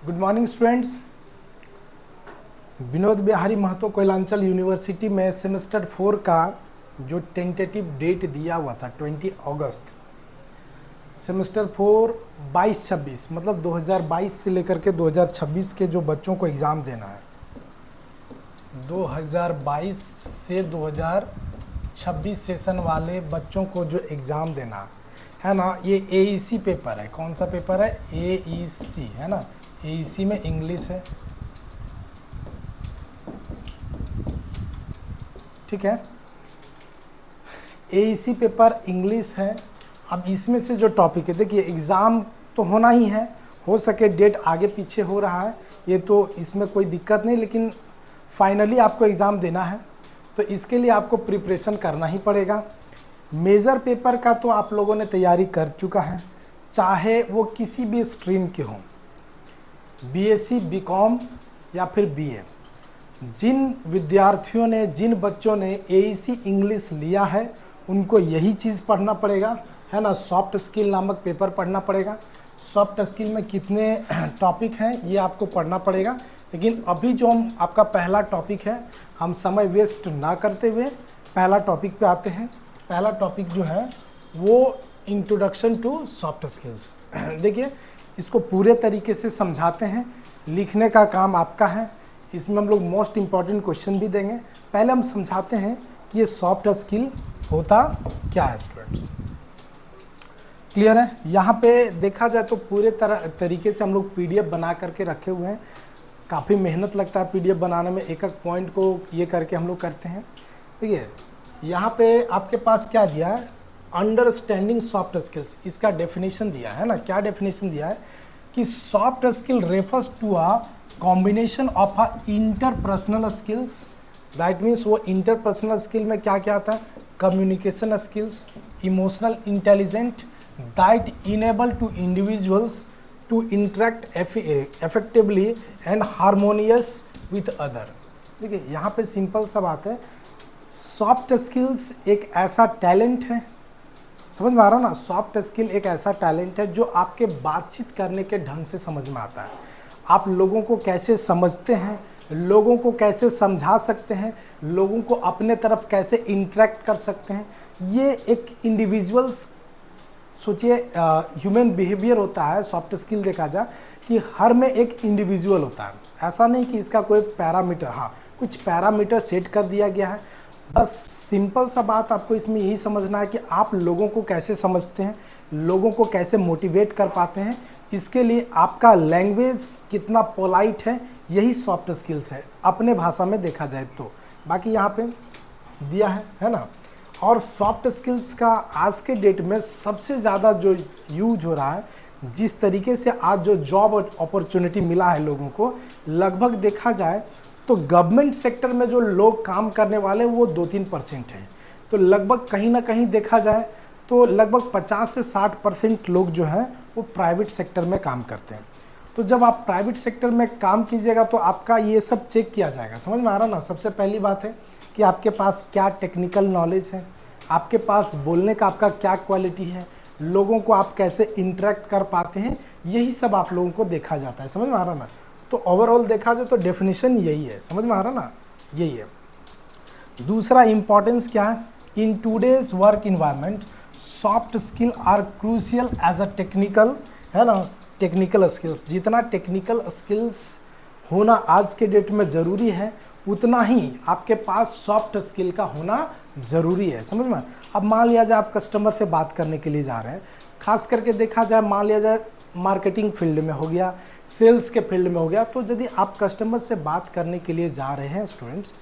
Good morning students. Vinod Bihari Mahato Koylanchal university में semester 4 का जो टेंटेटिव डेट दिया हुआ था 20 अगस्त, सेमेस्टर 4 22-26 मतलब 2022 से लेकर के 2026 के जो बच्चों को एग्ज़ाम देना है, 2022 से 2026 सेशन वाले बच्चों को जो एग्ज़ाम देना है ना, ये AEC पेपर है। कौन सा पेपर है? AEC है ना। AEC में इंग्लिश है, ठीक है। AEC पेपर इंग्लिश है। अब इसमें से जो टॉपिक है, देखिए एग्ज़ाम तो होना ही है, हो सके डेट आगे पीछे हो रहा है, ये तो इसमें कोई दिक्कत नहीं, लेकिन फाइनली आपको एग्ज़ाम देना है तो इसके लिए आपको प्रिपरेशन करना ही पड़ेगा। मेजर पेपर का तो आप लोगों ने तैयारी कर चुका है, चाहे वो किसी भी स्ट्रीम के हों, BSc, BCom या फिर BA। जिन विद्यार्थियों ने, जिन बच्चों ने AEC इंग्लिश लिया है उनको यही चीज़ पढ़ना पड़ेगा, है ना। सॉफ्ट स्किल नामक पेपर पढ़ना पड़ेगा। सॉफ्ट स्किल में कितने टॉपिक हैं ये आपको पढ़ना पड़ेगा, लेकिन अभी जो हम आपका पहला टॉपिक है, हम समय वेस्ट ना करते हुए पहला टॉपिक पे आते हैं। पहला टॉपिक जो है वो इंट्रोडक्शन टू सॉफ्ट स्किल्स। देखिए इसको पूरे तरीके से समझाते हैं, लिखने का काम आपका है। इसमें हम लोग मोस्ट इम्पॉर्टेंट क्वेश्चन भी देंगे। पहले हम समझाते हैं कि ये सॉफ्ट स्किल होता क्या है स्टूडेंट्स। क्लियर है? यहाँ पे देखा जाए तो पूरे तरीके से हम लोग PDF बना करके रखे हुए हैं। काफ़ी मेहनत लगता है PDF बनाने में, एक एक पॉइंट को ये करके हम लोग करते हैं। ठीक है, यहाँ पे आपके पास क्या दिया है? अंडरस्टैंडिंग सॉफ्ट स्किल्स, इसका डेफिनेशन दिया है ना। क्या डेफिनेशन दिया है कि soft skill refers to a combination of a interpersonal skills. That means वो इंटरपर्सनल स्किल में क्या क्या आता है? Communication skills, emotional intelligent, that enable to individuals to interact effectively and harmonious with other. देखिए यहाँ पे सिंपल सा बात है, सॉफ्ट स्किल्स एक ऐसा टैलेंट है, समझ में आ रहा ना। सॉफ्ट स्किल एक ऐसा टैलेंट है जो आपके बातचीत करने के ढंग से समझ में आता है। आप लोगों को कैसे समझते हैं, लोगों को कैसे समझा सकते हैं, लोगों को अपने तरफ कैसे इंटरेक्ट कर सकते हैं, ये एक इंडिविजुअल्स, सोचिए ह्यूमन बिहेवियर होता है। सॉफ्ट स्किल देखा जाए कि हर में एक इंडिविजुअल होता है, ऐसा नहीं कि इसका कोई पैरामीटर, हाँ कुछ पैरामीटर सेट कर दिया गया है। बस सिंपल सा बात आपको इसमें यही समझना है कि आप लोगों को कैसे समझते हैं, लोगों को कैसे मोटिवेट कर पाते हैं। इसके लिए आपका लैंग्वेज कितना पोलाइट है, यही सॉफ्ट स्किल्स है अपने भाषा में देखा जाए तो। बाकी यहाँ पे दिया है ना। और सॉफ्ट स्किल्स का आज के डेट में सबसे ज़्यादा जो यूज हो रहा है, जिस तरीके से आज जो जॉब अपॉर्चुनिटी मिला है लोगों को, लगभग देखा जाए तो गवर्नमेंट सेक्टर में जो लोग काम करने वाले वो 2-3% हैं। तो लगभग कहीं ना कहीं देखा जाए तो लगभग 50 से 60% लोग जो हैं वो प्राइवेट सेक्टर में काम करते हैं। तो जब आप प्राइवेट सेक्टर में काम कीजिएगा तो आपका ये सब चेक किया जाएगा, समझ में आ रहा ना। सबसे पहली बात है कि आपके पास क्या टेक्निकल नॉलेज है, आपके पास बोलने का आपका क्या क्वालिटी है, लोगों को आप कैसे इंटरेक्ट कर पाते हैं, यही सब आप लोगों को देखा जाता है, समझ में आ रहा ना। तो ओवरऑल देखा जाए तो डेफिनेशन यही है, समझ में आ रहा ना, यही है। दूसरा इंपॉर्टेंस क्या है? In today's work environment soft skill are crucial as a technical, है ना, टेक्निकल स्किल्स। जितना टेक्निकल स्किल्स होना आज के डेट में ज़रूरी है, उतना ही आपके पास सॉफ्ट स्किल का होना ज़रूरी है, समझ में। अब मान लिया जाए आप कस्टमर से बात करने के लिए जा रहे हैं, खास करके देखा जाए, मान लिया जाए मार्केटिंग फील्ड में हो गया, सेल्स के फील्ड में हो गया, तो यदि आप कस्टमर से बात करने के लिए जा रहे हैं स्टूडेंट्स,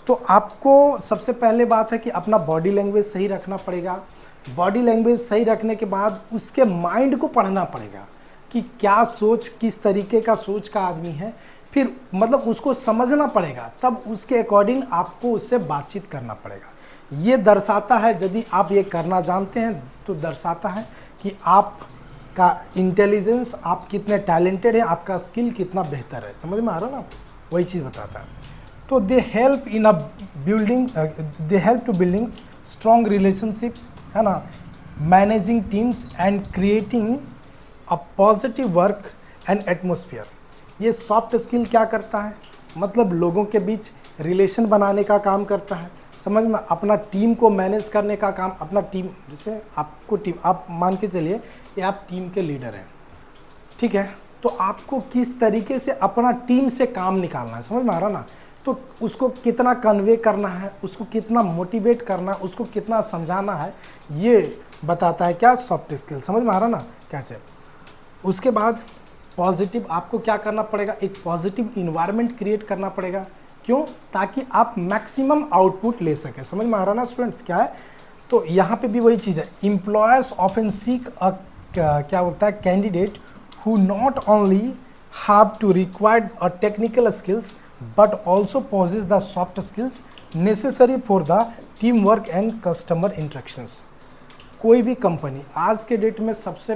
तो आपको सबसे पहले बात है कि अपना बॉडी लैंग्वेज सही रखना पड़ेगा। बॉडी लैंग्वेज सही रखने के बाद उसके माइंड को पढ़ना पड़ेगा कि क्या सोच, किस तरीके का सोच का आदमी है, फिर मतलब उसको समझना पड़ेगा, तब उसके अकॉर्डिंग आपको उससे बातचीत करना पड़ेगा। ये दर्शाता है, यदि आप ये करना जानते हैं तो दर्शाता है कि आपका इंटेलिजेंस, आप कितने टैलेंटेड हैं, आपका स्किल कितना बेहतर है, समझ में आ रहा ना, वही चीज़ बताता है। तो they help in a building, they help to building strong relationships, है ना, managing teams and creating a positive work and atmosphere. ये सॉफ्ट स्किल क्या करता है, मतलब लोगों के बीच रिलेशन बनाने का काम करता है, समझ में, अपना टीम को मैनेज करने का काम, अपना टीम, जैसे आपको टीम, आप मान के चलिए कि आप टीम के लीडर हैं, ठीक है, तो आपको किस तरीके से अपना टीम से काम निकालना है, समझ में आ रहा ना, तो उसको कितना कन्वे करना है, उसको कितना मोटिवेट करना है, उसको कितना समझाना है, ये बताता है क्या, सॉफ्ट स्किल। समझ में आ रहा ना कैसे। उसके बाद पॉजिटिव, आपको क्या करना पड़ेगा, एक पॉजिटिव इन्वायरमेंट क्रिएट करना पड़ेगा, क्यों, ताकि आप मैक्सिमम आउटपुट ले सकें। समझ में आ रहा ना स्टूडेंट्स क्या है, तो यहाँ पे भी वही चीज़ है, एम्प्लॉयर्स ऑफन सीक क्या होता है, candidate who not only have to require a technical skills but also possess the soft skills necessary for the teamwork and customer interactions। कोई भी कंपनी आज के डेट में सबसे,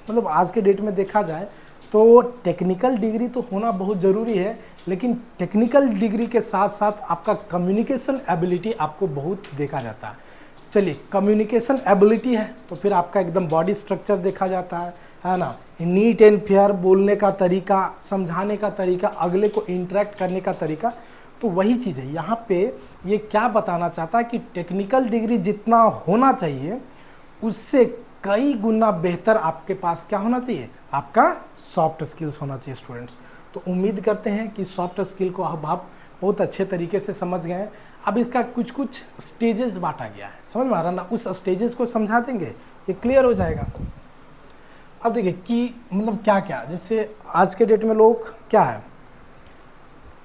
मतलब आज के डेट में देखा जाए तो टेक्निकल डिग्री तो होना बहुत ज़रूरी है, लेकिन टेक्निकल डिग्री के साथ साथ आपका कम्युनिकेशन एबिलिटी आपको बहुत देखा जाता है। चलिए, कम्युनिकेशन एबिलिटी है तो फिर आपका एकदम बॉडी स्ट्रक्चर देखा जाता है ना, नीट एंड फेयर बोलने का तरीका, समझाने का तरीका, अगले को इंटरेक्ट करने का तरीका, तो वही चीज़ है यहाँ पे। ये क्या बताना चाहता है कि टेक्निकल डिग्री जितना होना चाहिए उससे कई गुना बेहतर आपके पास क्या होना चाहिए, आपका सॉफ्ट स्किल्स होना चाहिए स्टूडेंट्स। तो उम्मीद करते हैं कि सॉफ्ट स्किल को अब आप बहुत अच्छे तरीके से समझ गए हैं। अब इसका कुछ कुछ स्टेजेस बांटा गया है, समझ में आ रहा ना, उस स्टेजेस को समझा देंगे, ये क्लियर हो जाएगा। अब देखिए कि मतलब क्या क्या, जैसे आज के डेट में लोग क्या है,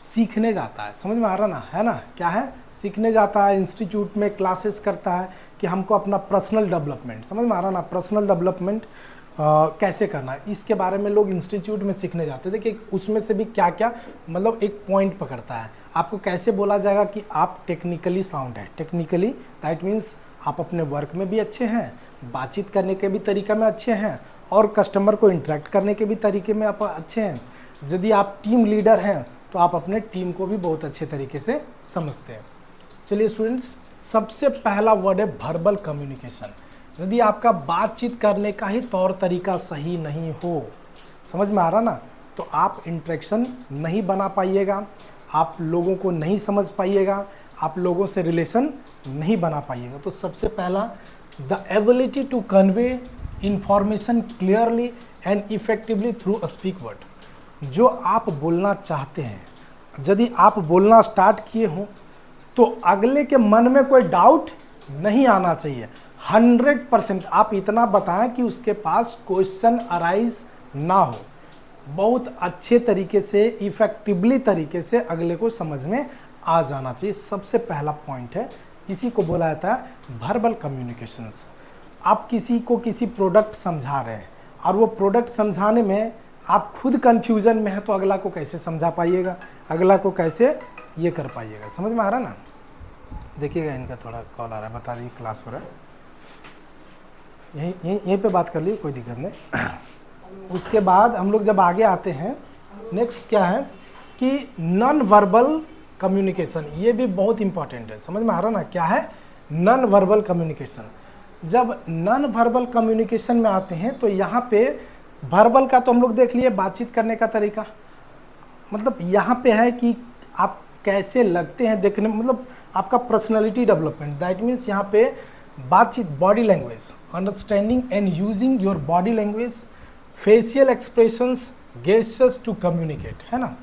सीखने जाता है, समझ में आ रहा ना, है ना, क्या है, सीखने जाता है, इंस्टीट्यूट में क्लासेस करता है कि हमको अपना पर्सनल डेवलपमेंट, समझ में आ रहा ना, पर्सनल डेवलपमेंट कैसे करना है, इसके बारे में लोग इंस्टीट्यूट में सीखने जाते हैं। देखिए उसमें से भी क्या क्या, मतलब एक पॉइंट पकड़ता है, आपको कैसे बोला जाएगा कि आप टेक्निकली साउंड है, टेक्निकली दैट मीन्स आप अपने वर्क में भी अच्छे हैं, बातचीत करने के भी तरीका में अच्छे हैं, और कस्टमर को इंटरेक्ट करने के भी तरीके में आप अच्छे हैं। यदि आप टीम लीडर हैं तो आप अपने टीम को भी बहुत अच्छे तरीके से समझते हैं। चलिए स्टूडेंट्स, सबसे पहला वर्ड है वर्बल कम्युनिकेशन। यदि आपका बातचीत करने का ही तौर तरीका सही नहीं हो, समझ में आ रहा ना, तो आप इंटरेक्शन नहीं बना पाइएगा, आप लोगों को नहीं समझ पाइएगा, आप लोगों से रिलेशन नहीं बना पाइएगा। तो सबसे पहला, the ability to convey information clearly and effectively through a speak word. जो आप बोलना चाहते हैं, यदि आप बोलना स्टार्ट किए हों तो अगले के मन में कोई डाउट नहीं आना चाहिए। 100% आप इतना बताएं कि उसके पास क्वेश्चन अराइज ना हो, बहुत अच्छे तरीके से, इफेक्टिवली तरीके से अगले को समझ में आ जाना चाहिए। सबसे पहला पॉइंट है, इसी को बोला जाता है वर्बल कम्युनिकेशंस। आप किसी को किसी प्रोडक्ट समझा रहे हैं और वो प्रोडक्ट समझाने में आप खुद कंफ्यूजन में है, तो अगला को कैसे समझा पाइएगा, अगला को कैसे ये कर पाइएगा। समझ में आ रहा ना। देखिएगा, इनका थोड़ा कॉल आ रहा है, बता दीजिए, क्लास हो रहा है, यहीं पे बात कर लीजिए, कोई दिक्कत नहीं। उसके बाद हम लोग जब आगे आते हैं, नेक्स्ट क्या है कि नॉन वर्बल कम्युनिकेशन, ये भी बहुत इंपॉर्टेंट है। समझ में आ रहा ना, क्या है नॉन वर्बल कम्युनिकेशन। जब नॉन वर्बल कम्युनिकेशन में आते हैं तो यहाँ पे वर्बल का तो हम लोग देख लिए, बातचीत करने का तरीका, मतलब यहाँ पे है कि आप कैसे लगते हैं देखने, मतलब आपका पर्सनालिटी डेवलपमेंट, दैट मीन्स यहाँ पे बातचीत, body language, understanding and using your body language, facial expressions, gestures to communicate, है ना।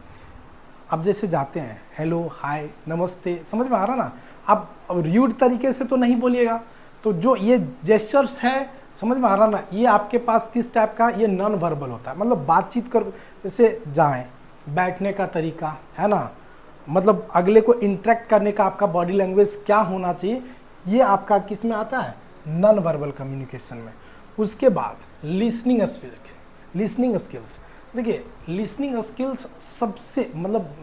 अब जैसे जाते हैं, हेलो, हाय, नमस्ते, समझ में आ रहा ना, आप र्यूड तरीके से तो नहीं बोलिएगा, तो जो ये जेस्चर्स है, समझ में आ रहा ना, ये आपके पास किस टाइप का, ये नॉन वर्बल होता है, मतलब बातचीत कर, जैसे जाएं, बैठने का तरीका, है ना, मतलब अगले को इंटरेक्ट करने का आपका बॉडी लैंग्वेज क्या होना चाहिए, ये आपका किस में आता है, नॉन वर्बल कम्युनिकेशन में। उसके बाद लिसनिंग स्किल्स। देखिए लिसनिंग स्किल्स सबसे, मतलब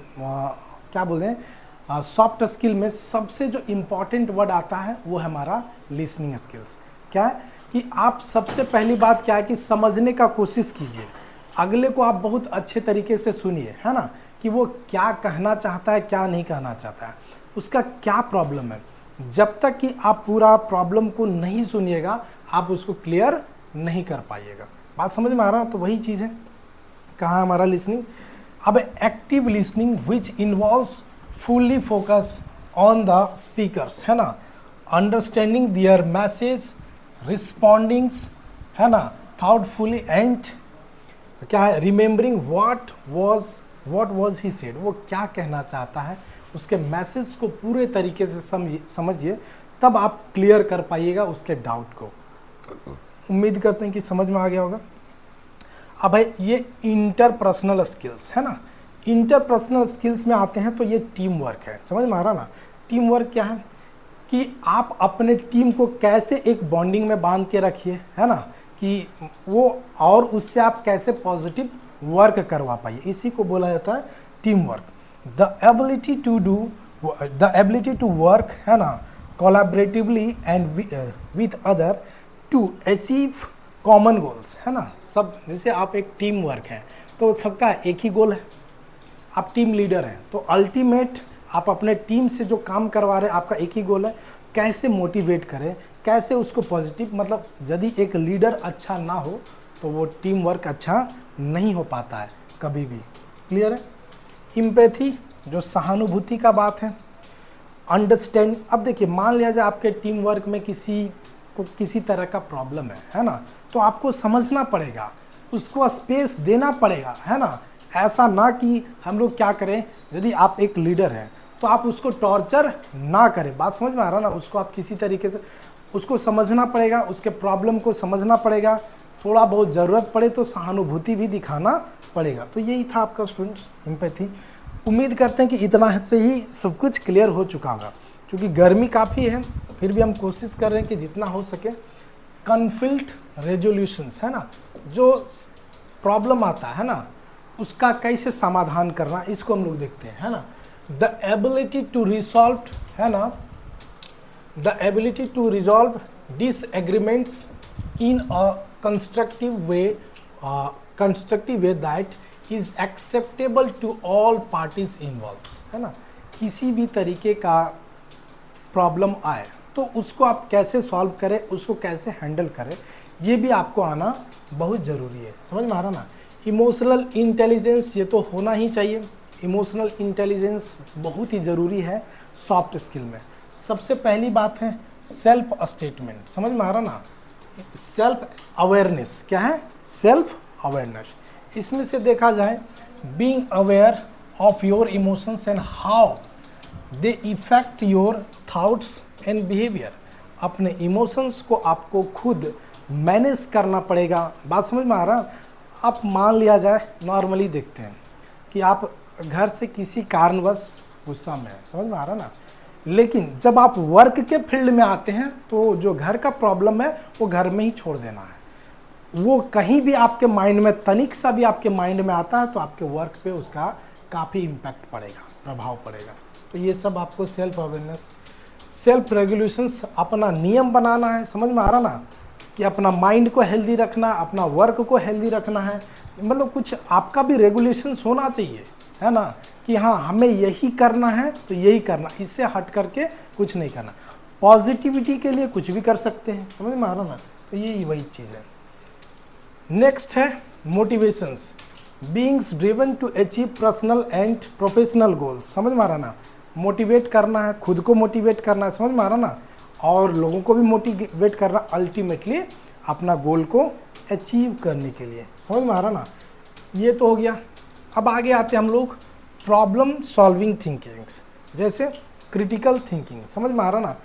क्या बोलते हैं, सॉफ्ट स्किल में सबसे जो इम्पॉर्टेंट वर्ड आता है वो है हमारा लिसनिंग स्किल्स। क्या है कि आप सबसे पहली बात क्या है कि समझने का कोशिश कीजिए, अगले को आप बहुत अच्छे तरीके से सुनिए, है ना, कि वो क्या कहना चाहता है, क्या नहीं कहना चाहता है, उसका क्या प्रॉब्लम है। जब तक कि आप पूरा प्रॉब्लम को नहीं सुनिएगा, आप उसको क्लियर नहीं कर पाइएगा। बात समझ में आ रहा है। तो वही चीज़ है, कहाँ हमारा लिसनिंग। अब active listening which involves fully focus on the speakers, है ना, अंडरस्टैंडिंग दियर मैसेज, रिस्पॉन्डिंग्स, है ना, थाउटफुली एंड क्या है, remembering what was he said, वो क्या कहना चाहता है, उसके मैसेज को पूरे तरीके से समझिए, तब आप क्लियर कर पाइएगा उसके डाउट को। उम्मीद करते हैं कि समझ में आ गया होगा। अब भाई ये इंटरपर्सनल स्किल्स है ना, इंटरपर्सनल स्किल्स में आते हैं तो ये टीम वर्क है, समझ में आ रहा ना। टीम वर्क क्या है कि आप अपने टीम को कैसे एक बॉन्डिंग में बांध के रखिए, है ना, कि वो और उससे आप कैसे पॉजिटिव वर्क करवा पाइए, इसी को बोला जाता है team work. The ability to work, है ना, collaboratively and with other to achieve common goals, है ना। सब जैसे आप एक टीम वर्क है तो सबका एक ही गोल है, आप टीम लीडर हैं तो अल्टीमेट आप अपने टीम से जो काम करवा रहे हैं आपका एक ही गोल है, कैसे मोटिवेट करें, कैसे उसको पॉजिटिव, मतलब यदि एक लीडर अच्छा ना हो तो वो टीम वर्क अच्छा नहीं हो पाता है कभी भी। क्लियर है। एम्पैथी जो सहानुभूति का बात है, अंडरस्टैंड। अब देखिए मान लिया जाए आपके टीम वर्क में किसी को किसी तरह का प्रॉब्लम है ना, तो आपको समझना पड़ेगा, उसको स्पेस देना पड़ेगा, है ना। ऐसा ना कि हम लोग क्या करें, यदि आप एक लीडर हैं तो आप उसको टॉर्चर ना करें, बात समझ में आ रहा ना, उसको आप किसी तरीके से उसको समझना पड़ेगा, उसके प्रॉब्लम को समझना पड़ेगा, थोड़ा बहुत ज़रूरत पड़े तो सहानुभूति भी दिखाना पड़ेगा। तो यही था आपका स्टूडेंट्स एम्पैथी। उम्मीद करते हैं कि इतना से ही सब कुछ क्लियर हो चुका होगा। क्योंकि गर्मी काफ़ी है फिर भी हम कोशिश कर रहे हैं कि जितना हो सके कॉन्फ्लिक्ट रेजोल्यूशंस, है ना, जो प्रॉब्लम आता है ना उसका कैसे समाधान करना, इसको हम लोग देखते हैं, है ना। द एबिलिटी टू रिसॉल्व, है ना, the ability to resolve disagreements in a constructive way that is acceptable to all parties involve, है ना। किसी भी तरीके का प्रॉब्लम आए तो उसको आप कैसे सॉल्व करें, उसको कैसे हैंडल करें, ये भी आपको आना बहुत ज़रूरी है, समझ में आ रहा ना। इमोशनल इंटेलिजेंस ये तो होना ही चाहिए, इमोशनल इंटेलिजेंस बहुत ही ज़रूरी है सॉफ्ट स्किल में। सबसे पहली बात है सेल्फ स्टेटमेंट, समझ में आ रहा ना। सेल्फ अवेयरनेस क्या है, सेल्फ अवेयरनेस। इसमें से देखा जाए being aware of your emotions and how they effect your thoughts and behaviour. अपने इमोशंस को आपको खुद मैनेज करना पड़ेगा, बात समझ में आ रहा। आप मान लिया जाए नॉर्मली देखते हैं कि आप घर से किसी कारणवश गुस्सा में है, समझ में आ रहा ना, लेकिन जब आप वर्क के फील्ड में आते हैं तो जो घर का प्रॉब्लम है वो घर में ही छोड़ देना है। वो कहीं भी आपके माइंड में तनिक सा भी आपके माइंड में आता है तो आपके वर्क पे उसका काफ़ी इम्पैक्ट पड़ेगा, प्रभाव पड़ेगा। तो ये सब आपको सेल्फ अवेयरनेस, सेल्फ रेगुलेशंस, अपना नियम बनाना है, समझ में आ रहा ना, कि अपना माइंड को हेल्दी रखना, अपना वर्क को हेल्दी रखना है, मतलब कुछ आपका भी रेगुलेशंस होना चाहिए, है ना, कि हाँ हमें यही करना है तो यही करना, इससे हट करके कुछ नहीं करना। पॉजिटिविटी के लिए कुछ भी कर सकते हैं, समझ में आ रहा ना, तो यही वही चीज़ है। नेक्स्ट है motivations, beings driven to achieve personal and professional goals, समझ में आ रहा ना। मोटिवेट करना है, खुद को मोटिवेट करना है, समझ में आ रहा ना, और लोगों को भी मोटिवेट करना, अल्टीमेटली अपना गोल को अचीव करने के लिए, समझ में आ रहा ना। ये तो हो गया। अब आगे आते हैं हम लोग प्रॉब्लम सॉल्विंग थिंकिंग्स, जैसे क्रिटिकल थिंकिंग, समझ में आ रहा ना।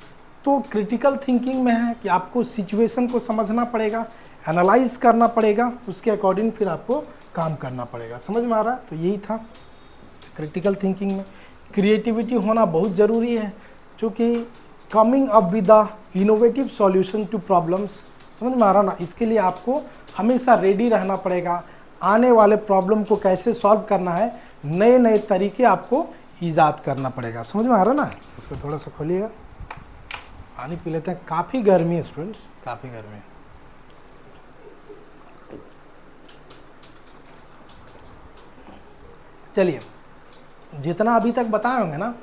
तो क्रिटिकल थिंकिंग में है कि आपको सिचुएशन को समझना पड़ेगा, एनालाइज करना पड़ेगा, उसके अकॉर्डिंग फिर आपको काम करना पड़ेगा, समझ में आ रहा है। तो यही था क्रिटिकल थिंकिंग में। क्रिएटिविटी होना बहुत ज़रूरी है, क्योंकि coming up with the innovative solution to problems, समझ में आ रहा ना। इसके लिए आपको हमेशा रेडी रहना पड़ेगा, आने वाले प्रॉब्लम को कैसे सॉल्व करना है, नए नए तरीके आपको ईजाद करना पड़ेगा, समझ में आ रहा ना। इसको थोड़ा सा खोलिएगा, पानी पी लेते हैं, काफ़ी गर्मी है स्टूडेंट्स, काफ़ी गर्मी है। चलिए, जितना अभी तक बताए होंगे ना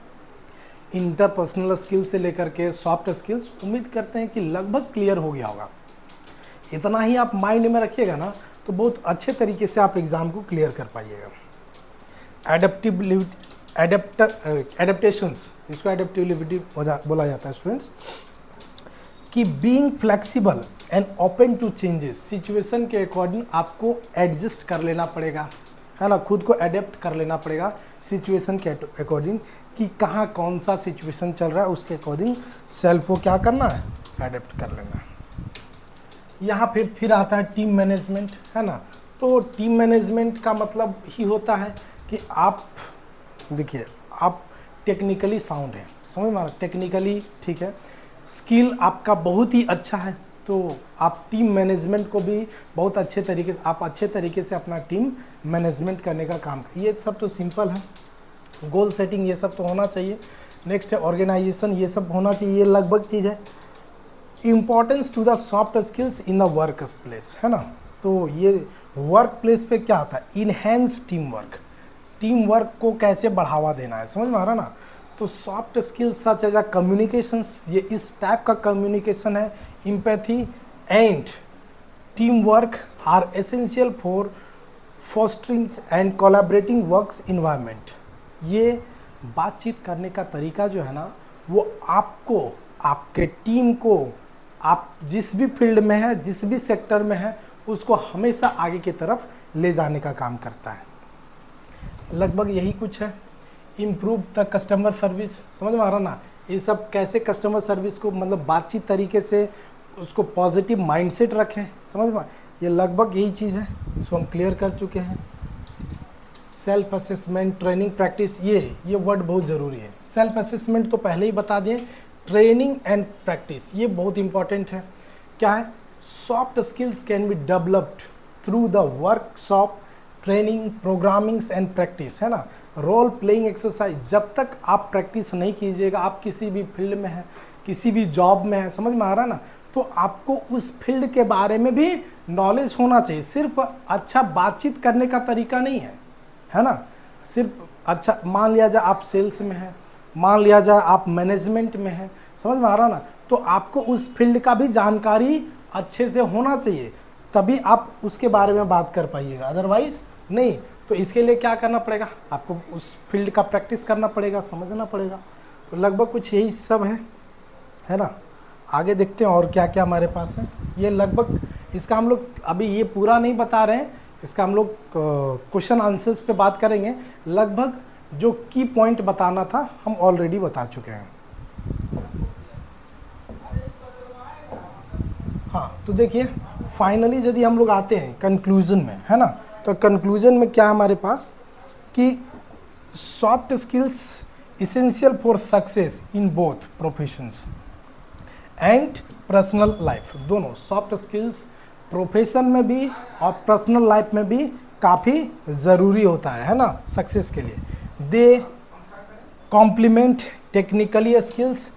इंटरपर्सनल स्किल्स से लेकर के सॉफ्ट स्किल्स, उम्मीद करते हैं कि लगभग क्लियर हो गया होगा। इतना ही आप माइंड में रखिएगा ना तो बहुत अच्छे तरीके से आप एग्ज़ाम को क्लियर कर पाइएगा। एडेप्टेशंस, इसको एडेप्टिबिलिटी बोला जाता है स्टूडेंट्स, कि being flexible and open to changes, situation के अकॉर्डिंग आपको एडजस्ट कर लेना पड़ेगा, है ना, खुद को एडेप्ट कर लेना पड़ेगा सिचुएशन के अकॉर्डिंग, कि कहाँ कौन सा सिचुएशन चल रहा है उसके अकॉर्डिंग सेल्फ को क्या करना है, एडेप्ट कर लेना है। यहाँ फिर आता है टीम मैनेजमेंट, है ना। तो टीम मैनेजमेंट का मतलब ही होता है कि आप देखिए, आप टेक्निकली साउंड है, समझ में आ रहा, टेक्निकली ठीक है, स्किल आपका बहुत ही अच्छा है, तो आप टीम मैनेजमेंट को भी बहुत अच्छे तरीके से, आप अच्छे तरीके से अपना टीम मैनेजमेंट करने का काम, ये सब तो सिंपल है, गोल सेटिंग ये सब तो होना चाहिए। नेक्स्ट है ऑर्गेनाइजेशन, ये सब होना चाहिए, ये लगभग चीज़ है। Importance to the soft skills in the work place, है ना, तो ये वर्क प्लेस पे क्या आता है, इनहेंस टीम वर्क को कैसे बढ़ावा देना है, समझ में आ रहा ना। तो soft skills such as a communications, ये इस टाइप का कम्युनिकेशन है, empathy and team work are essential for fostering and collaborating works environment. ये बातचीत करने का तरीका जो है ना, वो आपको, आपके टीम को, आप जिस भी फील्ड में है, जिस भी सेक्टर में है, उसको हमेशा आगे की तरफ ले जाने का काम करता है। लगभग यही कुछ है। इम्प्रूव द कस्टमर सर्विस, समझ में आ रहा ना, ये सब कैसे कस्टमर सर्विस को मतलब बातचीत तरीके से उसको पॉजिटिव माइंडसेट रखें, समझ में, ये लगभग यही चीज़ है, इसको हम क्लियर कर चुके हैं। सेल्फ असेसमेंट, ट्रेनिंग, प्रैक्टिस, ये वर्ड बहुत ज़रूरी है। सेल्फ असेसमेंट तो पहले ही बता दिए, ट्रेनिंग एंड प्रैक्टिस ये बहुत इंपॉर्टेंट है। क्या है, soft skills can be developed through the workshop, training, programmings and practice, है ना, रोल प्लेइंग एक्सरसाइज। जब तक आप प्रैक्टिस नहीं कीजिएगा, आप किसी भी फील्ड में हैं, किसी भी जॉब में है, समझ में आ रहा ना, तो आपको उस फील्ड के बारे में भी नॉलेज होना चाहिए। सिर्फ अच्छा बातचीत करने का तरीका नहीं है ना, सिर्फ अच्छा, मान लिया जाए आप सेल्स में हैं, मान लिया जाए आप मैनेजमेंट में हैं, समझ में आ रहा ना, तो आपको उस फील्ड का भी जानकारी अच्छे से होना चाहिए, तभी आप उसके बारे में बात कर पाइएगा, अदरवाइज नहीं। तो इसके लिए क्या करना पड़ेगा, आपको उस फील्ड का प्रैक्टिस करना पड़ेगा, समझना पड़ेगा। तो लगभग कुछ यही सब है ना। आगे देखते हैं और क्या क्या हमारे पास है। ये लगभग इसका हम लोग अभी ये पूरा नहीं बता रहे हैं, इसका हम लोग क्वेश्चन आंसर्स पे बात करेंगे। लगभग जो की पॉइंट बताना था हम ऑलरेडी बता चुके हैं। हाँ, तो देखिए फाइनली यदि हम लोग आते हैं कंक्लूजन में, है ना, तो कंक्लूजन में क्या हमारे पास कि soft skills essential for success in both professions and personal life. दोनों सॉफ्ट स्किल्स प्रोफेशन में भी और पर्सनल लाइफ में भी काफ़ी ज़रूरी होता है ना, सक्सेस के लिए। They complement technically skills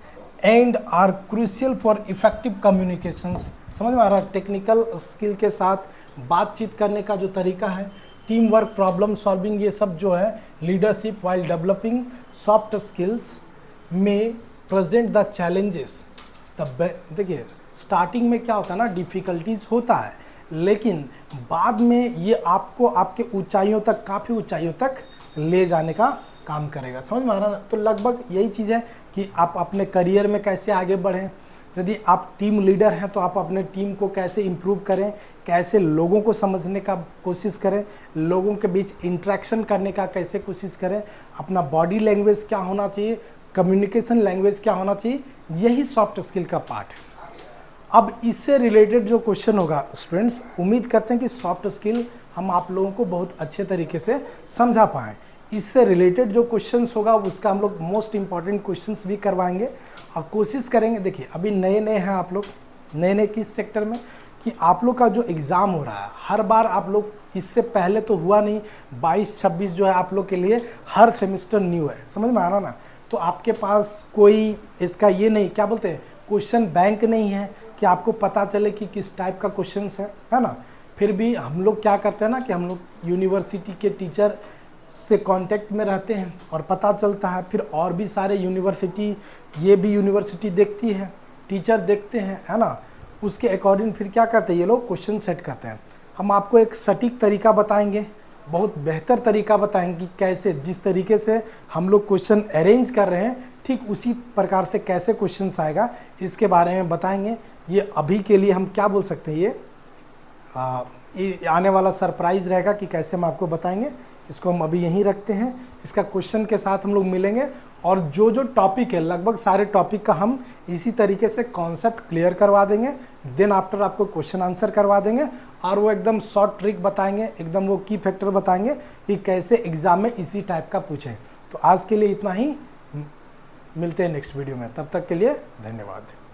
and are crucial for effective communications. समझ में आ रहा है, टेक्निकल स्किल के साथ बातचीत करने का जो तरीका है, टीम वर्क, प्रॉब्लम सॉल्विंग, ये सब जो है, leadership while developing soft skills में प्रेजेंट द चैलेंजेस। तब देखिए स्टार्टिंग में क्या होता है ना, डिफ़िकल्टीज होता है, लेकिन बाद में ये आपको आपके ऊंचाइयों तक, काफ़ी ऊंचाइयों तक ले जाने का काम करेगा, समझ में आ रहा है ना। तो लगभग यही चीज़ है कि आप अपने करियर में कैसे आगे बढ़ें। यदि आप टीम लीडर हैं तो आप अपने टीम को कैसे इम्प्रूव करें, कैसे लोगों को समझने का कोशिश करें, लोगों के बीच इंटरेक्शन करने का कैसे कोशिश करें, अपना बॉडी लैंग्वेज क्या होना चाहिए, कम्युनिकेशन लैंग्वेज क्या होना चाहिए, यही सॉफ्ट स्किल का पार्ट है। अब इससे रिलेटेड जो क्वेश्चन होगा स्टूडेंट्स, उम्मीद करते हैं कि सॉफ्ट स्किल हम आप लोगों को बहुत अच्छे तरीके से समझा पाएँ। इससे रिलेटेड जो क्वेश्चंस होगा उसका हम लोग मोस्ट इंपॉर्टेंट क्वेश्चंस भी करवाएंगे और कोशिश करेंगे। देखिए अभी नए नए हैं आप लोग, नए किस सेक्टर में, कि आप लोग का जो एग्ज़ाम हो रहा है हर बार आप लोग, इससे पहले तो हुआ नहीं, 22-26 जो है आप लोग के लिए हर सेमेस्टर न्यू है, समझ में आ रहा ना। तो आपके पास कोई इसका ये नहीं, क्या बोलते हैं, क्वेश्चन बैंक नहीं है कि आपको पता चले कि किस टाइप का क्वेश्चन है ना। फिर भी हम लोग क्या करते हैं ना कि हम लोग यूनिवर्सिटी के टीचर से कांटेक्ट में रहते हैं और पता चलता है, फिर और भी सारे यूनिवर्सिटी, ये भी यूनिवर्सिटी देखती है, टीचर देखते हैं, है ना, उसके अकॉर्डिंग फिर क्या करते हैं ये लोग क्वेश्चन सेट करते हैं। हम आपको एक सटीक तरीका बताएंगे बहुत बेहतर तरीका बताएंगे कि कैसे, जिस तरीके से हम लोग क्वेश्चन अरेंज कर रहे हैं ठीक उसी प्रकार से कैसे क्वेश्चन आएगा, इसके बारे में बताएंगे। ये अभी के लिए हम क्या बोल सकते हैं, ये आने वाला सरप्राइज रहेगा कि कैसे हम आपको बताएंगे। इसको हम अभी यहीं रखते हैं, इसका क्वेश्चन के साथ हम लोग मिलेंगे और जो जो टॉपिक है लगभग सारे टॉपिक का हम इसी तरीके से कॉन्सेप्ट क्लियर करवा देंगे। देन आफ्टर आपको क्वेश्चन आंसर करवा देंगे और वो एकदम शॉर्ट ट्रिक बताएंगे, एकदम वो की फैक्टर बताएंगे कि कैसे एग्जाम में इसी टाइप का पूछें। तो आज के लिए इतना ही, मिलते हैं नेक्स्ट वीडियो में, तब तक के लिए धन्यवाद।